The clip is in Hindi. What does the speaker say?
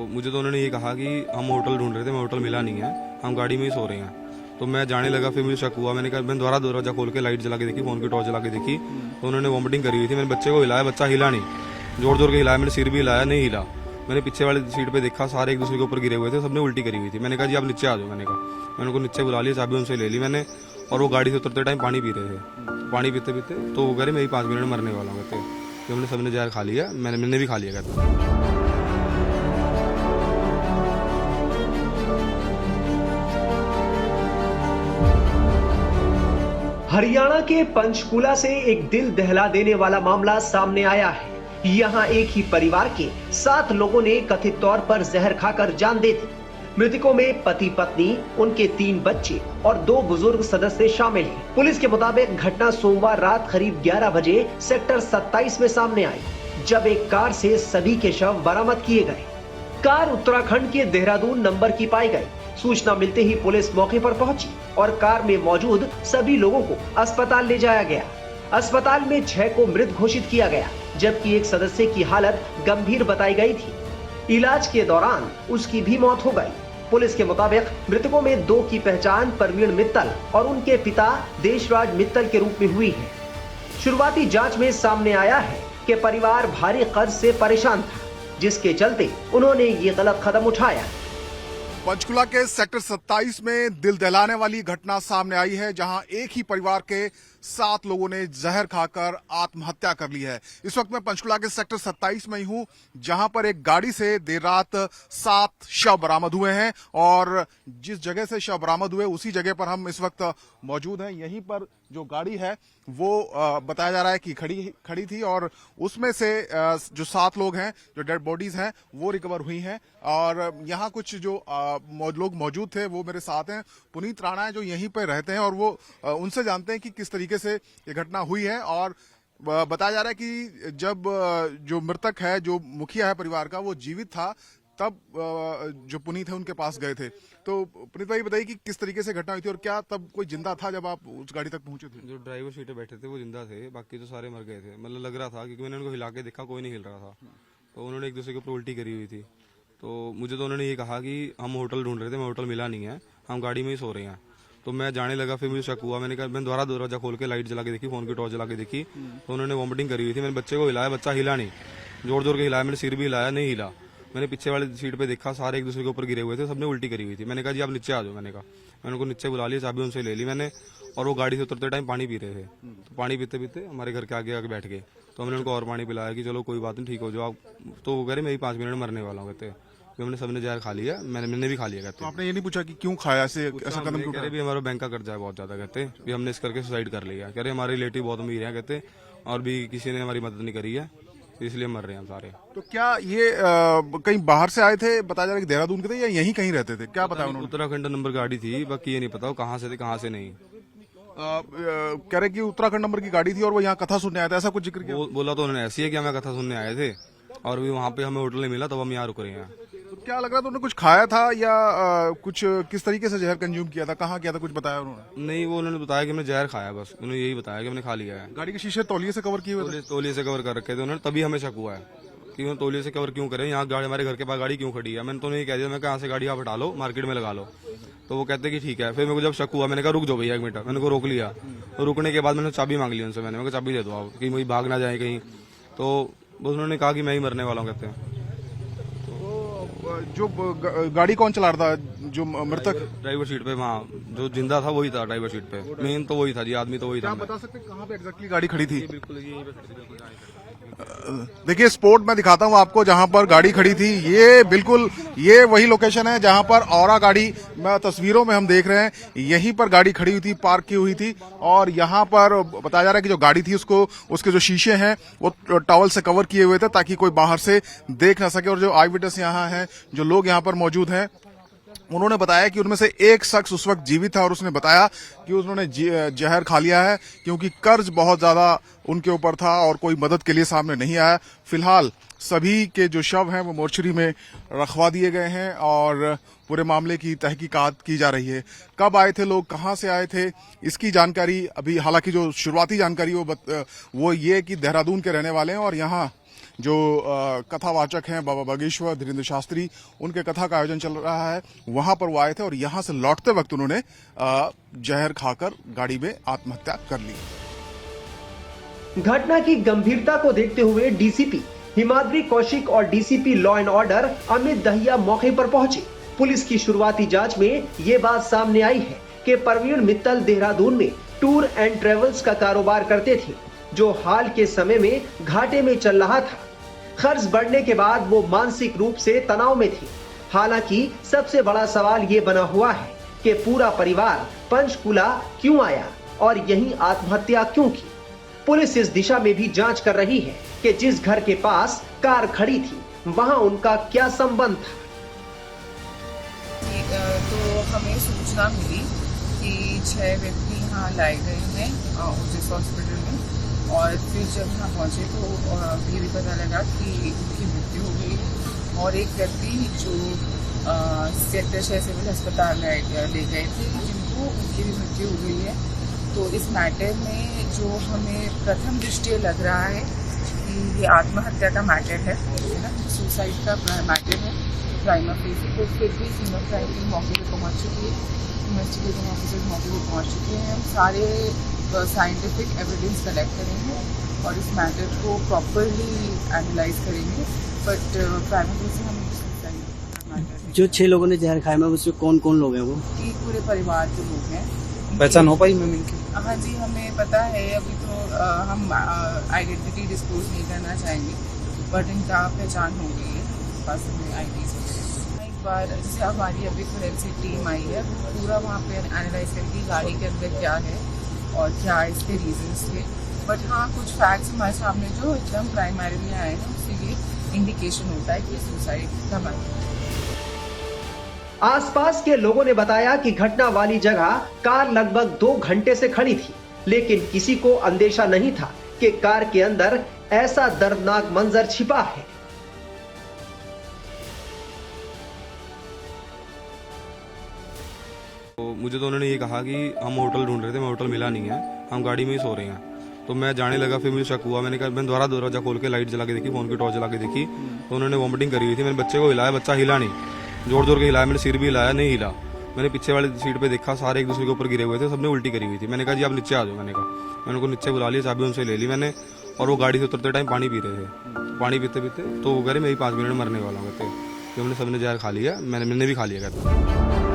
मुझे तो उन्होंने ये कहा कि हम होटल ढूंढ रहे थे, मैं होटल मिला नहीं है, हम गाड़ी में ही सो रहे हैं। तो मैं जाने लगा, फिर मुझे शक हुआ, मैंने कहा, मैंने दोबारा दरवाजा खोल के लाइट जला के देखी, फोन की टॉर्च जला के देखी, तो उन्होंने वॉमिटिंग करी हुई थी। मैंने बच्चे को हिलाया, बच्चा हिला नहीं, जोर जोर के हिलाया, मैंने सिर भी हिलाया, नहीं हिला। मैंने पीछे वाली सीट पे देखा, सारे एक दूसरे के ऊपर गिरे हुए थे, सबने उल्टी करी हुई थी। मैंने कहा जी आप नीचे आ जाओ, मैंने उनको नीचे बुला लिया, चाबी उनसे ले ली मैंने, और वो गाड़ी से उतरते टाइम पानी पी रहे थे। पानी पीते पीते तो वो कह रहे मैं ही 5 मिनट में मरने वाला हूँ, कहते कि हमने सबने जहर खा लिया, मैंने भी खा लिया, कहते। हरियाणा के पंचकूला से एक दिल दहला देने वाला मामला सामने आया है। यहाँ एक ही परिवार के 7 लोगों ने कथित तौर पर जहर खाकर जान दे दी। मृतकों में पति पत्नी, उनके 3 बच्चे और 2 बुजुर्ग सदस्य शामिल हैं। पुलिस के मुताबिक घटना सोमवार रात करीब 11 बजे सेक्टर 27 में सामने आई, जब एक कार से सभी के शव बरामद किए गए। कार उत्तराखंड के देहरादून नंबर की पाई गई। सूचना मिलते ही पुलिस मौके पर पहुंची और कार में मौजूद सभी लोगों को अस्पताल ले जाया गया। अस्पताल में 6 को मृत घोषित किया गया, जबकि एक सदस्य की हालत गंभीर बताई गई थी। इलाज के दौरान उसकी भी मौत हो गई। पुलिस के मुताबिक मृतकों में 2 की पहचान प्रवीण मित्तल और उनके पिता देशराज मित्तल के रूप में हुई है। शुरुआती जांच में सामने आया है कि परिवार भारी कर्ज से परेशान था, जिसके चलते उन्होंने ये गलत कदम उठाया। पंचकुला के सेक्टर 27 में दिल दहलाने वाली घटना सामने आई है, जहां एक ही परिवार के 7 लोगों ने जहर खाकर आत्महत्या कर ली है। इस वक्त मैं पंचकुला के सेक्टर 27 में ही हूं, जहां पर एक गाड़ी से देर रात 7 शव बरामद हुए हैं और जिस जगह से शव बरामद हुए उसी जगह पर हम इस वक्त मौजूद हैं। यहीं पर जो गाड़ी है वो बताया जा रहा है कि खड़ी थी और उसमें से जो 7 लोग हैं, जो डेड बॉडीज हैं, वो रिकवर हुई हैं। और यहाँ कुछ जो लोग मौजूद थे वो मेरे साथ हैं। पुनीत राणा है जो यहीं पर रहते हैं और वो उनसे जानते हैं कि किस तरीके से ये घटना हुई है। और बताया जा रहा है कि जब जो मृतक है, जो मुखिया है परिवार का, वो जीवित था, तब जो पुनीत है उनके पास गए थे। तो पुनीत भाई बताइए कि किस तरीके से घटना हुई थी और क्या तब कोई जिंदा था जब आप उस गाड़ी तक पहुंचे थे? जो ड्राइवर सीट पे बैठे थे वो जिंदा थे, बाकी तो सारे मर गए थे। मतलब लग रहा था, क्योंकि मैंने उनको हिला के देखा, कोई नहीं हिल रहा था। तो उन्होंने एक दूसरे के ऊपर उल्टी करी हुई थी। तो मुझे तो उन्होंने ये कहा कि हम होटल ढूंढ रहे थे, मैं होटल मिला नहीं है, हम गाड़ी में ही सो रहे हैं। तो मैं जाने लगा, फिर मुझे शक हुआ, मैंने कहा, मैंने दोबारा दरवाजा खोल के लाइट जला के देखी, फोन की टॉर्च जला के देखी, तो उन्होंने वॉमिटिंग करी हुई थी। मैंने बच्चे को हिलाया, बच्चा हिला नहीं, जोर जोर के हिलाया, मैंने सिर भी हिलाया, नहीं हिला। मैंने पीछे वाली सीट पे देखा, सारे एक दूसरे के ऊपर गिरे हुए थे, सबने उल्टी करी हुई थी। मैंने कहा जी आप नीचे आ जाओ, मैंने उनको नीचे बुला लिया, चाबी उनसे ले ली मैंने, और वो गाड़ी से उतरते टाइम पानी पी रहे थे। तो पानी पीते पीते हमारे घर के आगे आके बैठ गए। तो हमने उनको और पानी पिलाया कि चलो कोई बात नहीं, ठीक हो जाओ आप। तो वो कह रहे मैं ही 5 मिनट में मरने वाला हूँ, कहते कि हमने सबने जहर खा लिया, मैंने भी खा लिया, कहते। तो आपने ये नहीं पूछा कि क्यों खाया, ऐसा कदम क्यों? कह रहे भी हमारा बैंक का कर्जा है बहुत ज्यादा, कहते भी हमने इस करके सुसाइड कर लिया। कह रहे हमारे रिलेटिव बहुत अमीर हैं, कहते, और भी किसी ने हमारी मदद नहीं करी है, इसलिए मर रहे हैं हम सारे। तो क्या ये कहीं बाहर से आए थे? बताया जा रहा है कि देहरादून के थे या यहीं कहीं रहते थे, क्या बताया उन्होंने? उत्तराखंड नंबर गाड़ी थी, बाकी ये नहीं पता कहाँ से थे कहाँ से नहीं। कह रहे कि उत्तराखंड नंबर की गाड़ी थी और वो यहाँ कथा सुनने आया था, ऐसा कुछ जिक्र किया? बोला तो उन्होंने ऐसी है कि हमें कथा सुनने आए थे और भी वहाँ पे हमें होटल नहीं मिला, तब हम यहाँ रुक रहे हैं। तो क्या लग रहा था उन्होंने कुछ खाया था या कुछ किस तरीके से जहर कंज्यूम किया था, कहाँ किया था, कुछ बताया उन्होंने? नहीं, वो उन्होंने बताया कि हमने जहर खाया, बस उन्होंने यही बताया कि हमने खा लिया है। गाड़ी के शीशे तौलिए से कवर किए हुए थे? तौलिए से कवर कर रखे थे उन्होंने, तभी हमें शक हुआ है कि उन्होंने तौलिए से कवर क्यों करें, यहाँ गाड़ी हमारे घर के पास गाड़ी क्यों खड़ी है। मैंने तो उन्हें कह दिया, मैं कहाँ से गाड़ी आप हटा लो, मार्केट में लगा लो। तो वो कहते कि ठीक है। फिर मेरे को जब शक हुआ, मैंने कहा रुक जाओ भैया 1 मिनट, मैंने उनको रोक लिया। तो रुकने के बाद मैंने चाबी मांग ली उनसे, मैंने कहा चाबी दे दो आप, कि मुझे भाग ना जाए कहीं। तो उन्होंने कहा कि मैं ही मरने वाला हूँ, कहते हैं। जो गाड़ी कौन चला रहा था, जो मृतक? ड्राइवर सीट पे, वहाँ जो जिंदा था वही था ड्राइवर सीट पे, मेन तो वही था जी, आदमी तो वही था। आप बता सकते कहाँ पे एग्जैक्टली गाड़ी खड़ी थी? बिल्कुल यहीं पे खड़ी थी। देखिए स्पॉट मैं दिखाता हूँ आपको जहां पर गाड़ी खड़ी थी। ये बिल्कुल ये वही लोकेशन है जहां पर औरा गाड़ी तस्वीरों में हम देख रहे हैं, यहीं पर गाड़ी खड़ी हुई थी, पार्क की हुई थी। और यहां पर बताया जा रहा है कि जो गाड़ी थी उसके जो शीशे हैं वो टॉवल से कवर किए हुए थे ताकि कोई बाहर से देख ना सके। और जो आई विटनेस यहाँ है, जो लोग यहाँ पर मौजूद हैं, उन्होंने बताया कि उनमें से एक शख्स उस वक्त जीवित था और उसने बताया कि उन्होंने जहर खा लिया है क्योंकि कर्ज बहुत ज्यादा उनके ऊपर था और कोई मदद के लिए सामने नहीं आया। फिलहाल सभी के जो शव हैं वो मोर्चरी में रखवा दिए गए हैं और पूरे मामले की तहकीकात की जा रही है। कब आए थे लोग, कहां से आए थे, इसकी जानकारी अभी, हालांकि जो शुरुआती जानकारी वो ये कि देहरादून के रहने वाले हैं और यहाँ जो कथावाचक हैं बाबा बागेश्वर धीरेन्द्र शास्त्री, उनके कथा का आयोजन चल रहा है, वहां पर वो आए थे और यहां से लौटते वक्त उन्होंने जहर खाकर गाड़ी में आत्महत्या कर ली। घटना की गंभीरता को देखते हुए डीसीपी हिमाद्री कौशिक और DCP law and order Amit Dahiya मौके पर पहुंचे। पुलिस की शुरुआती जांच में ये बात सामने आई है कि प्रवीण मित्तल देहरादून में टूर एंड ट्रेवल्स का कारोबार करते थे, जो हाल के समय में घाटे में चल रहा था। खर्च बढ़ने के बाद वो मानसिक रूप से तनाव में थे। हालांकि सबसे बड़ा सवाल ये बना हुआ है कि पूरा परिवार पंचकुला क्यों आया और यहीं आत्महत्या क्यों की। पुलिस इस दिशा में भी जांच कर रही है कि जिस घर के पास कार खड़ी थी वहां उनका क्या संबंध था। तो हमें सूचना मिली कि 6 व्यक्ति यहाँ लाए गए हैं ओजस हॉस्पिटल में, और फिर जब यहाँ पहुँचे तो ये भी पता लगा कि उनकी मृत्यु हो गई। और एक व्यक्ति जो सेक्टर 6 सिविल अस्पताल ले गए थे, जिनको उनकी भी मृत्यु हो गई है। तो इस मैटर में जो हमें प्रथम दृष्टया लग रहा है कि ये आत्महत्या का मैटर है ना, सुसाइड का मैटर है प्राइमा फेसी। तो फिर भी सिंगल क्राइम टीम मौके पर पहुँच चुकी है, इन्वेस्टिगेटिंग ऑफिसर्स मौके पर पहुँच चुके हैं। हम सारे साइंटिफिक एविडेंस कलेक्ट करेंगे और इस मैटर को प्रॉपरली एनालाइज करेंगे। बट प्राइमा फेसी हम जो 6 लोगों ने जहर खाया, मैं उसमें कौन कौन लोग हैं? वो ये पूरे परिवार के लोग हैं। पहचान हो पाई मैम इनकी? हाँ जी, हमें पता है। अभी तो हम आइडेंटिटी डिस्क्लोज नहीं करना चाहेंगे, बट इनका पहचान हो गई है, पास में आईडीज वगैरह। एक बार जैसे हमारी अभी फोरेंसिक टीम आई है, पूरा वहाँ पे एनालाइज करेगी गाड़ी के अंदर क्या है और क्या इसके रीजंस थे। बट हाँ, कुछ फैक्ट्स हमारे सामने जो एकदम प्राइमरीली आए हैं, उससे ये इंडिकेशन होता है कि सुसाइड का मैटर। आसपास के लोगों ने बताया कि घटना वाली जगह कार लगभग 2 घंटे से खड़ी थी, लेकिन किसी को अंदेशा नहीं था कि कार के अंदर ऐसा दर्दनाक मंजर छिपा है। तो मुझे तो उन्होंने ये कहा कि हम होटल ढूंढ रहे थे, मैं होटल मिला नहीं है, हम गाड़ी में ही सो रहे हैं। तो मैं जाने लगा, फिर मुझे शक हुआ। मैंने कहा, मैंने दोबारा दरवाजा खोल के लाइट जला के देखी, फोन की टॉर्च जला के देखी, तो उन्होंने वॉमिटिंग करी हुई थी। मैंने बच्चे को हिलाया, बच्चा हिला नहीं, जोर जोर के हिलाया, मैंने सिर भी हिलाया, नहीं हिला। मैंने पीछे वाली सीट पे देखा, सारे एक दूसरे के ऊपर गिरे हुए थे, सबने उल्टी करी हुई थी। मैंने कहा जी आप नीचे आ जाओ। मैंने उनको नीचे बुला लिया, चाबी उनसे ले ली मैंने, और वो गाड़ी से उतरते टाइम पानी पी रहे थे। पानी पीते पीते तो वो कह रहे मैं 5 मिनट में मरने वाला हूँ, कहते हमने सबने जहर खा लिया, मैंने भी खा लिया कहते।